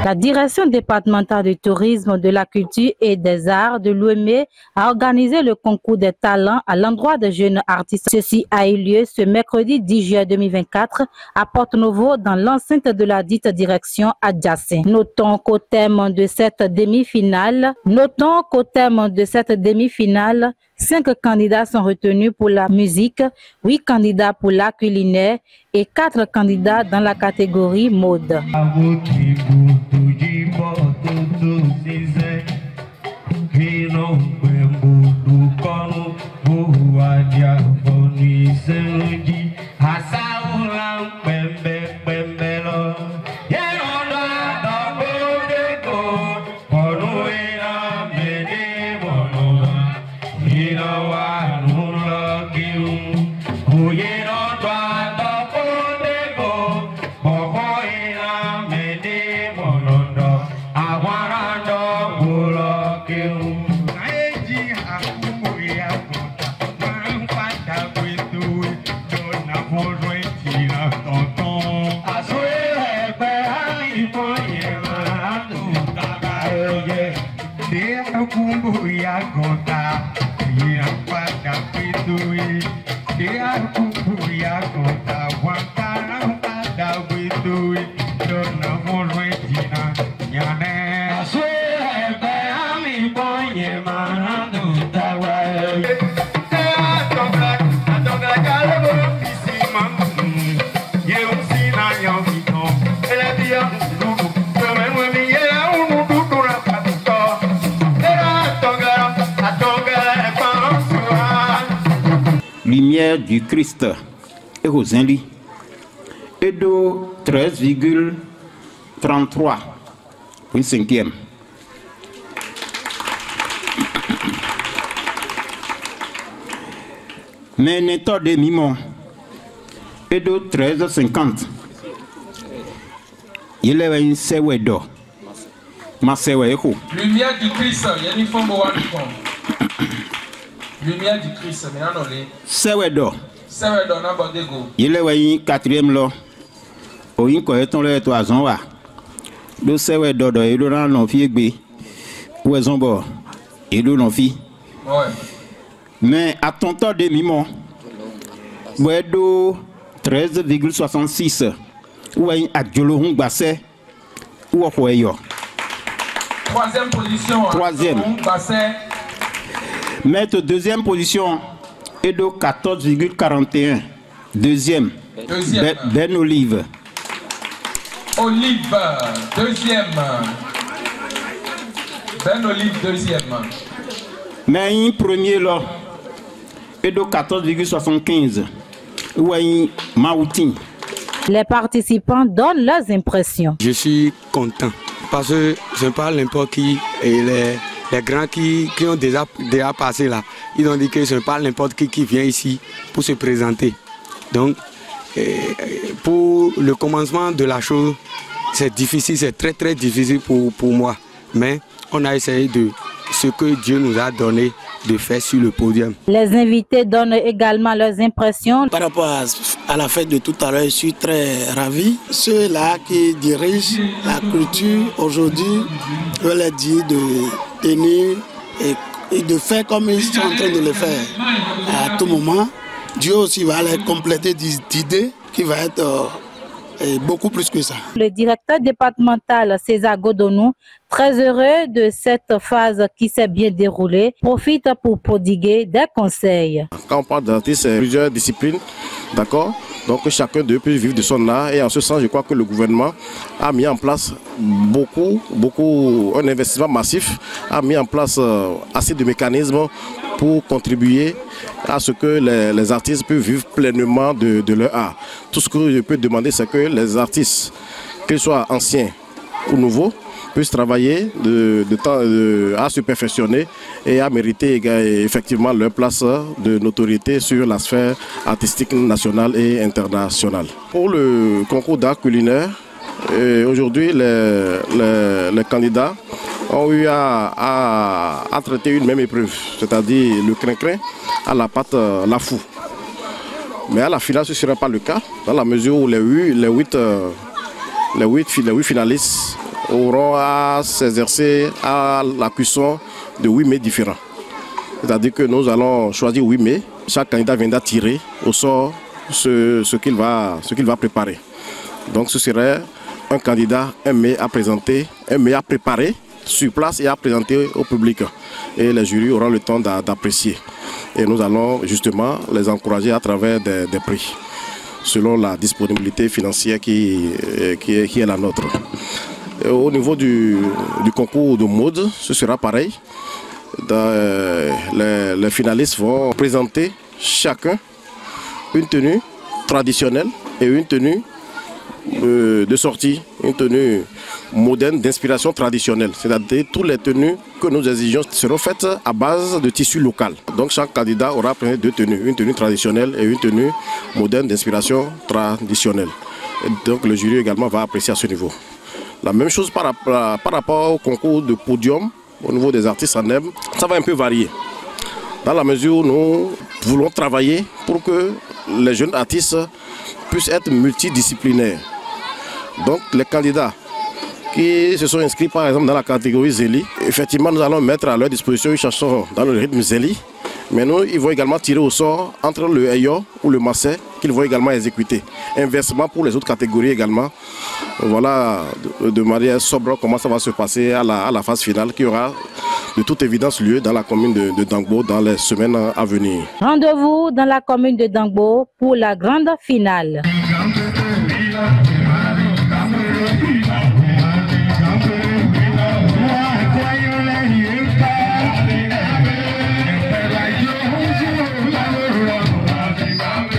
La direction départementale du tourisme, de la culture et des arts de l'UEME a organisé le concours des talents à l'endroit des jeunes artistes. Ceci a eu lieu ce mercredi 10 juillet 2024 à Porte-Novo dans l'enceinte de la dite direction à Djassé. Notons qu'au terme de cette demi-finale, 5 candidats sont retenus pour la musique, 8 candidats pour la culinaire et 4 candidats dans la catégorie mode. Lumière du Christ et Rosalie et de 13,33 pour une cinquième. Mais Neto de Mimon et de 13,50. Il est une sewedo. Ma seweko. Lumière du Christ, il y a une forme lumière du Christ, mais non, Sewedo. Sewedo, n'a pas de go. Il est une quatrième là. Au yin ko eton le to azon wa. Do Sewedo do elo na non fi egbe. Ou ezon bo. Elo non fi. Ouais. Mais à ton temps de Mimon. Wedo 13,66. Ou un adjolo hun basse. Ou okweyo. Troisième position. Troisième. Mettre deuxième position et de 14,41. Deuxième. Ben Olive. Olive, deuxième. Ben Olive, deuxième. Mais un premier là et de 14,75. Ou un Maoutin. Les participants donnent leurs impressions. Je suis content parce que je parle n'importe qui et les grands qui ont déjà passé là, ils ont dit que je parle n'importe qui vient ici pour se présenter. Donc, pour le commencement de la chose, c'est difficile, c'est très difficile pour moi. Mais on a essayé de ce que Dieu nous a donné de faire sur le podium. Les invités donnent également leurs impressions. Par rapport à la fête de tout à l'heure, je suis très ravi. Ceux-là qui dirigent la culture aujourd'hui, je leur dis de tenir et de faire comme ils sont en train de le faire à tout moment. Dieu aussi va les compléter d'idées qui va être beaucoup plus que ça. Le directeur départemental César Godonou, très heureux de cette phase qui s'est bien déroulée, profite pour prodiguer des conseils. Quand on parle d'artistes, c'est plusieurs disciplines, d'accord? Donc chacun d'eux peut vivre de son art et en ce sens, je crois que le gouvernement a mis en place un investissement massif, a mis en place assez de mécanismes pour contribuer à ce que les artistes puissent vivre pleinement de leur art. Tout ce que je peux demander, c'est que les artistes, qu'ils soient anciens ou nouveaux, puissent travailler à se perfectionner et à mériter effectivement leur place de notoriété sur la sphère artistique nationale et internationale. Pour le concours d'art culinaire, aujourd'hui les candidats ont eu à traiter une même épreuve, c'est-à-dire le crin-crin à la pâte lafou. Mais à la finale, ce ne sera pas le cas, dans la mesure où les 8 finalistes auront à s'exercer à la cuisson de 8 mets différents. C'est-à-dire que nous allons choisir 8 mets. Chaque candidat viendra tirer au sort ce qu'il va préparer. Donc ce serait un candidat, un mets à présenter, un mets à préparer sur place et à présenter au public. Et les jurys auront le temps d'apprécier. Et nous allons justement les encourager à travers des prix, selon la disponibilité financière qui est la nôtre. Et au niveau du concours de mode, ce sera pareil. Les finalistes vont présenter chacun une tenue traditionnelle et une tenue de sortie, une tenue moderne d'inspiration traditionnelle. C'est-à-dire toutes les tenues que nous exigeons seront faites à base de tissu local. Donc chaque candidat aura présenté 2 tenues, une tenue traditionnelle et une tenue moderne d'inspiration traditionnelle. Et donc le jury également va apprécier à ce niveau. La même chose par rapport au concours de podium au niveau des artistes en herbe, ça va un peu varier. Dans la mesure où nous voulons travailler pour que les jeunes artistes puissent être multidisciplinaires. Donc les candidats qui se sont inscrits par exemple dans la catégorie Zéli, effectivement nous allons mettre à leur disposition une chanson dans le rythme Zéli, mais nous ils vont également tirer au sort entre le Eyo ou le Massé qu'ils vont également exécuter. Inversement pour les autres catégories également, voilà de manière sobre comment ça va se passer à la phase finale qui aura de toute évidence lieu dans la commune de Dangbo dans les semaines à venir. Rendez-vous dans la commune de Dangbo pour la grande finale.